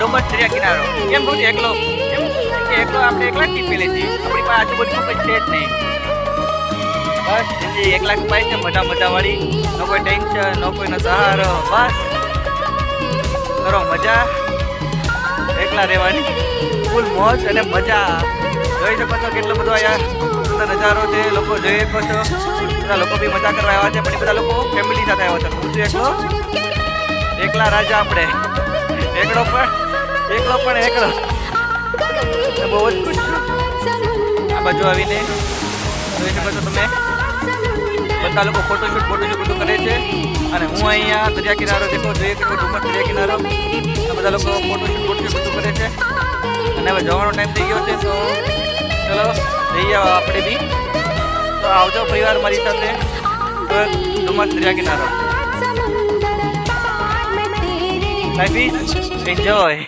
ડુમસ દરિયા કિનારો. કેમ કહું છું એકલો? કેમ કે એકલો આપણે એકલા જ પીપેલી છીએ, આપણી પાસે આજુબાજુ કોઈ છે જ નહીં. બસ જિંદગી એકલા કપાય છે, મજા મજાવાળી, નો કોઈ ટેન્શન, નો કોઈનો સહારો. બસ કરો મજા, એકલા રહેવાની ફૂલ મોજ અને મજા. જોઈ શકો છો કેટલો બધો અહીંયા નજારો છે, લોકો જોઈ શકો છો. બધા લોકો બી મજા કરવા આવ્યા છે, પણ બધા લોકો ફેમિલી સાથે આવ્યા છે. હું છું એકલો, એકલા રાજા આપણે, એકલો પણ એકલો. બહુ જ ખુશ છું. આ બાજુ આવીને જોઈ શકો છો તમે, બધા લોકો ફોટોશૂટ બધું કરે છે. અને હું અહીંયા દરિયા કિનારો દેખો, જોઈએ કે ડુમસ દરિયા કિનારો, આ બધા લોકો ફોટોશૂટ બધું કરે છે. અને હવે જવાનો ટાઈમ થઈ ગયો છે, તો ચલો જઈએ આપણે બી. તો આવજો પરિવાર મારી સાથે ડુમસ દરિયા કિનારો. Life is enjoy.